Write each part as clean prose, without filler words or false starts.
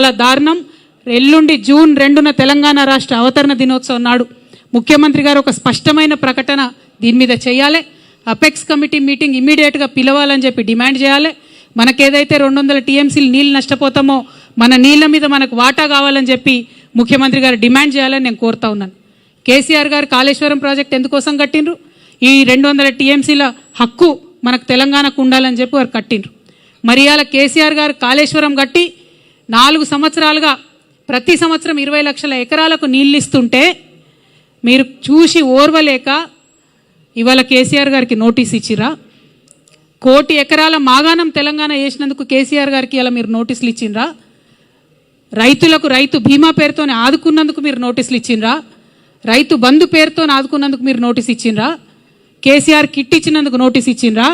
చాలా దారుణం. ఎల్లుండి జూన్ 2న తెలంగాణ రాష్ట్ర అవతరణ దినోత్సవం నాడు ముఖ్యమంత్రి గారు ఒక స్పష్టమైన ప్రకటన దీని మీద చేయాలి. అపెక్స్ కమిటీ మీటింగ్ ఇమ్మీడియట్గా పిలవాలని చెప్పి డిమాండ్ చేయాలి. మనకేదైతే 200 టీఎంసీలు నీళ్ళు నష్టపోతామో మన నీళ్ళ మీద మనకు వాటా కావాలని చెప్పి ముఖ్యమంత్రి గారు డిమాండ్ చేయాలని నేను కోరుతా ఉన్నాను. కేసీఆర్ గారు కాళేశ్వరం ప్రాజెక్ట్ ఎందుకోసం కట్టిండ్రు? ఈ 200 టీఎంసీల హక్కు మనకు తెలంగాణకు ఉండాలని చెప్పి వారు కట్టిండ్రు. మరి అలా కేసీఆర్ గారు కాళేశ్వరం కట్టి 4 సంవత్సరాలుగా ప్రతి సంవత్సరం 20 లక్షల ఎకరాలకు నీళ్ళు ఇస్తుంటే మీరు చూసి ఓర్వలేక ఇవాళ కేసీఆర్ గారికి నోటీస్ ఇచ్చిరా? 1 కోటి ఎకరాల మాగాణం తెలంగాణ చేసినందుకు కేసీఆర్ గారికి ఇలా మీరు నోటీసులు ఇచ్చిండ్రా? రైతులకు రైతు బీమా పేరుతోనే ఆదుకున్నందుకు మీరు నోటీసులు ఇచ్చిండ్రా? రైతు బంధు పేరుతో ఆదుకున్నందుకు మీరు నోటీస్ ఇచ్చిండ్రా? కేసీఆర్ కిట్ ఇచ్చినందుకు నోటీస్ ఇచ్చిండ్రా?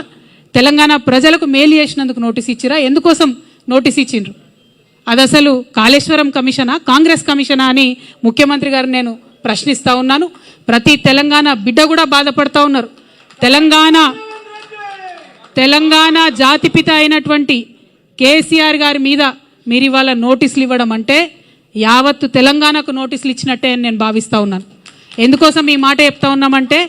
తెలంగాణ ప్రజలకు మేలు చేసినందుకు నోటీస్ ఇచ్చిరా? ఎందుకోసం నోటీస్ ఇచ్చిండ్రు? అది అసలు కాళేశ్వరం కమిషనా, కాంగ్రెస్ కమిషనా అని ముఖ్యమంత్రి గారు నేను ప్రశ్నిస్తూ ఉన్నాను. ప్రతి తెలంగాణ బిడ్డ కూడా బాధపడుతూ ఉన్నారు. తెలంగాణ జాతిపిత అయినటువంటి కేసీఆర్ గారి మీద మీరు ఇవాళ నోటీసులు ఇవ్వడం అంటే యావత్తు తెలంగాణకు నోటీసులు ఇచ్చినట్టే అని నేను భావిస్తూ ఉన్నాను. ఎందుకోసం ఈ మాట చెప్తా ఉన్నామంటే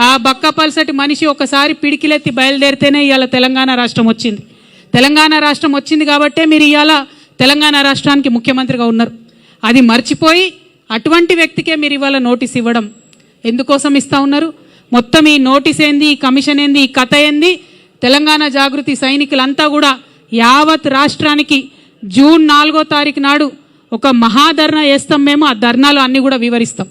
ఆ బక్కపల్సటి మనిషి ఒకసారి పిడికిలెత్తి బయలుదేరితేనే ఇవాళ తెలంగాణ రాష్ట్రం వచ్చింది. తెలంగాణ రాష్ట్రం వచ్చింది కాబట్టే మీరు ఇవాళ తెలంగాణ రాష్ట్రానికి ముఖ్యమంత్రిగా ఉన్నారు. అది మర్చిపోయి అటువంటి వ్యక్తికే మీరు ఇవాళ నోటీస్ ఇవ్వడం ఎందుకోసం ఇస్తూ ఉన్నారు? మొత్తం ఈ నోటీస్ ఏంది, ఈ కమిషన్ ఏంది, ఈ కథ ఏంది? తెలంగాణ జాగృతి సైనికులంతా కూడా యావత్ రాష్ట్రానికి జూన్ 4వ తారీఖు నాడు ఒక మహాధర్నా చేస్తాం. మేము ఆ ధర్నాలు అన్నీ కూడా వివరిస్తాం.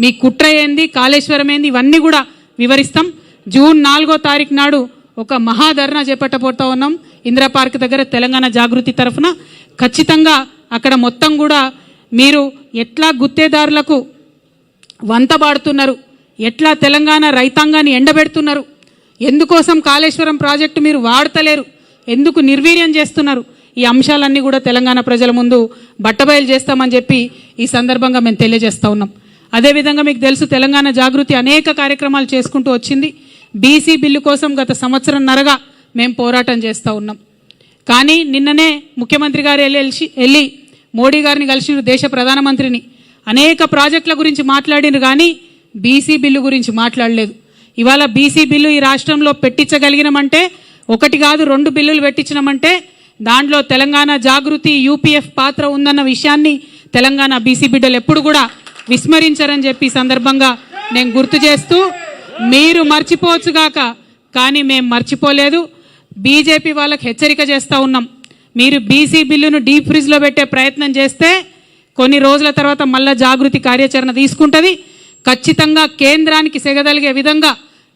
మీ కుట్ర ఏంది, కాళేశ్వరం ఏంది, ఇవన్నీ కూడా వివరిస్తాం. జూన్ 4వ తారీఖు నాడు ఒక మహాధర్నా చేపట్టబోతా ఉన్నాం ఇందిరా పార్క్ దగ్గర తెలంగాణ జాగృతి తరఫున. ఖచ్చితంగా అక్కడ మొత్తం కూడా మీరు ఎట్లా గుత్తేదారులకు వంతబాడుతున్నారు, ఎట్లా తెలంగాణ రైతాంగాన్ని ఎండబెడుతున్నారు, ఎందుకోసం కాళేశ్వరం ప్రాజెక్టు మీరు వాడతలేరు, ఎందుకు నిర్వీర్యం చేస్తున్నారు, ఈ అంశాలన్నీ కూడా తెలంగాణ ప్రజల ముందు బట్టబయలు చేస్తామని చెప్పి ఈ సందర్భంగా మేము తెలియజేస్తూ ఉన్నాం. అదేవిధంగా మీకు తెలుసు తెలంగాణ జాగృతి అనేక కార్యక్రమాలు చేసుకుంటూ వచ్చింది. బీసీ బిల్లు కోసం గత సంవత్సరంన్నరగా మేము పోరాటం చేస్తూ ఉన్నాం. కానీ నిన్ననే ముఖ్యమంత్రి గారు వెళ్ళి మోడీ గారిని కలిసినారు, దేశ ప్రధానమంత్రిని. అనేక ప్రాజెక్టుల గురించి మాట్లాడినారు కానీ బీసీ బిల్లు గురించి మాట్లాడలేదు. ఇవాళ బీసీ బిల్లు ఈ రాష్ట్రంలో పెట్టించగలిగినామంటే 1 కాదు 2 బిల్లులు పెట్టించినామంటే దాంట్లో తెలంగాణ జాగృతి యూపీఎఫ్ పాత్ర ఉందన్న విషయాన్ని తెలంగాణ బీసీ బిడ్డలు ఎప్పుడు కూడా విస్మరించారని చెప్పి సందర్భంగా నేను గుర్తు చేస్తూ, మీరు మర్చిపోవచ్చుగాక కానీ మేము మర్చిపోలేదు. బీజేపీ వాళ్ళకి హెచ్చరిక చేస్తూ ఉన్నాం, మీరు బీసీ బిల్లును డీప్ ఫ్రిడ్జ్లో పెట్టే ప్రయత్నం చేస్తే కొన్ని రోజుల తర్వాత మళ్ళా జాగృతి కార్యాచరణ తీసుకుంటుంది. ఖచ్చితంగా కేంద్రానికి సెగదలిగే విధంగా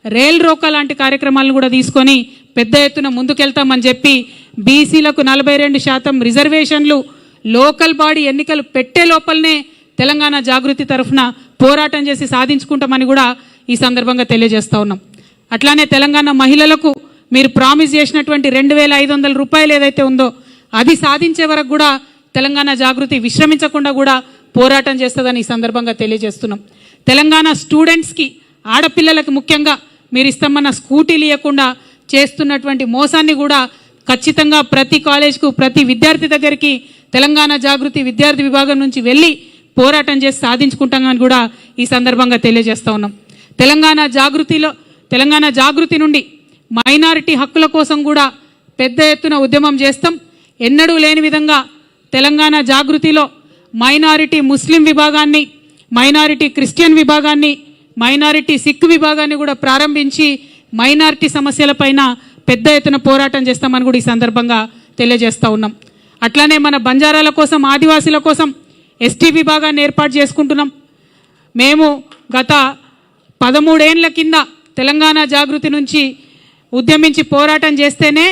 రైల్ రోకా లాంటి కార్యక్రమాలను కూడా తీసుకొని పెద్ద ఎత్తున ముందుకెళ్తామని చెప్పి బీసీలకు 42% రిజర్వేషన్లు లోకల్ బాడీ ఎన్నికలు పెట్టే లోపలనే తెలంగాణ జాగృతి తరఫున పోరాటం చేసి సాధించుకుంటామని కూడా ఈ సందర్భంగా తెలియజేస్తూ ఉన్నాం. అట్లానే తెలంగాణ మహిళలకు మీరు ప్రామిస్ చేసినటువంటి 2500 రూపాయలు ఏదైతే ఉందో అది సాధించే వరకు కూడా తెలంగాణ జాగృతి విశ్రమించకుండా కూడా పోరాటం చేస్తుందని ఈ సందర్భంగా తెలియజేస్తున్నాం. తెలంగాణ స్టూడెంట్స్కి ఆడపిల్లలకు ముఖ్యంగా మీరు ఇస్తామన్న స్కూటీలు ఇవ్వకుండా చేస్తున్నటువంటి మోసాన్ని కూడా ఖచ్చితంగా ప్రతి కాలేజ్కు ప్రతి విద్యార్థి దగ్గరికి తెలంగాణ జాగృతి విద్యార్థి విభాగం నుంచి వెళ్ళి పోరాటం చేసి సాధించుకుంటామని కూడా ఈ సందర్భంగా తెలియజేస్తూ ఉన్నాం. తెలంగాణ జాగృతి నుండి మైనారిటీ హక్కుల కోసం కూడా పెద్ద ఎత్తున ఉద్యమం చేస్తాం. ఎన్నడూ లేని విధంగా తెలంగాణ జాగృతిలో మైనారిటీ ముస్లిం విభాగాన్ని, మైనారిటీ క్రిస్టియన్ విభాగాన్ని, మైనారిటీ సిక్ విభాగాన్ని కూడా ప్రారంభించి మైనారిటీ సమస్యలపైన పెద్ద ఎత్తున పోరాటం చేస్తామని కూడా ఈ సందర్భంగా తెలియజేస్తూ ఉన్నాం. అట్లానే మన బంజారాల కోసం, ఆదివాసీల కోసం ఎస్టీ విభాగాన్ని ఏర్పాటు చేసుకుంటున్నాం. మేము గత 13 ఏళ్ల కింద తెలంగాణ జాగృతి నుంచి ఉద్యమించి పోరాటం చేస్తేనే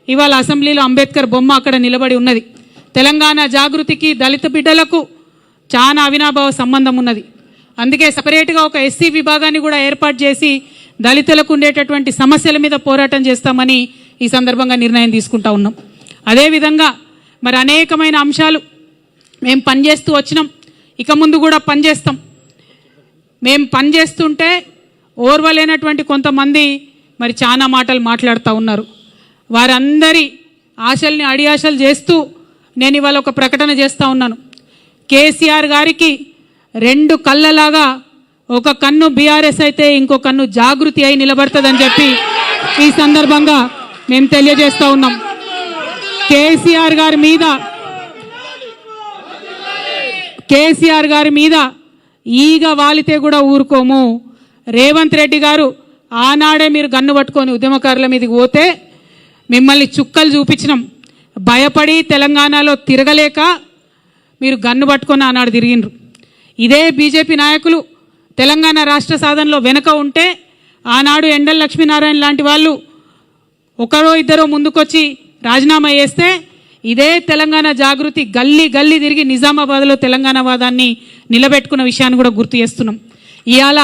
ఇవాళ అసెంబ్లీలో అంబేద్కర్ బొమ్మ అక్కడ నిలబడి ఉన్నది. తెలంగాణ జాగృతికి దళిత బిడ్డలకు చాలా అవినాభావ సంబంధం ఉన్నది. అందుకే సపరేట్గా ఒక ఎస్సీ విభాగాన్ని కూడా ఏర్పాటు చేసి దళితులకు ఉండేటటువంటి సమస్యల మీద పోరాటం చేస్తామని ఈ సందర్భంగా నిర్ణయం తీసుకుంటా ఉన్నాం. అదేవిధంగా మరి అనేకమైన అంశాలు మేము పనిచేస్తూ వచ్చినాం, ఇక ముందు కూడా పనిచేస్తాం. మేము పనిచేస్తుంటే ఓర్వలేనటువంటి కొంతమంది మరి చాలా మాటలు మాట్లాడుతూ ఉన్నారు. వారందరి ఆశల్ని అడియాశలు చేస్తూ నేను ఇవాళ ఒక ప్రకటన చేస్తూ ఉన్నాను. కేసీఆర్ గారికి రెండు కళ్ళలాగా ఒక కన్ను బీఆర్ఎస్ అయితే ఇంకో కన్ను జాగృతి అయి నిలబడుతుందని చెప్పి ఈ సందర్భంగా మేము తెలియజేస్తూ ఉన్నాం. కేసీఆర్ గారి మీద ఈగ వాలితే కూడా ఊరుకోము. రేవంత్ రెడ్డి గారు ఆనాడే మీరు గన్ను పట్టుకొని ఉద్యమకారుల మీదకి పోతే మిమ్మల్ని చుక్కలు చూపించినాం. భయపడి తెలంగాణలో తిరగలేక మీరు గన్ను పట్టుకొని ఆనాడు తిరిగినరు. ఇదే బీజేపీ నాయకులు తెలంగాణ రాష్ట్ర సాధనలో వెనుక ఉంటే ఆనాడు ఎండల లక్ష్మీనారాయణ లాంటి వాళ్ళు ఒకరో ఇద్దరో ముందుకొచ్చి రాజీనామా చేస్తే ఇదే తెలంగాణ జాగృతి గల్లీ గల్లీ తిరిగి నిజామాబాద్లో తెలంగాణ వాదాన్ని నిలబెట్టుకున్న విషయాన్ని కూడా గుర్తు చేస్తున్నాం. ఇవాళ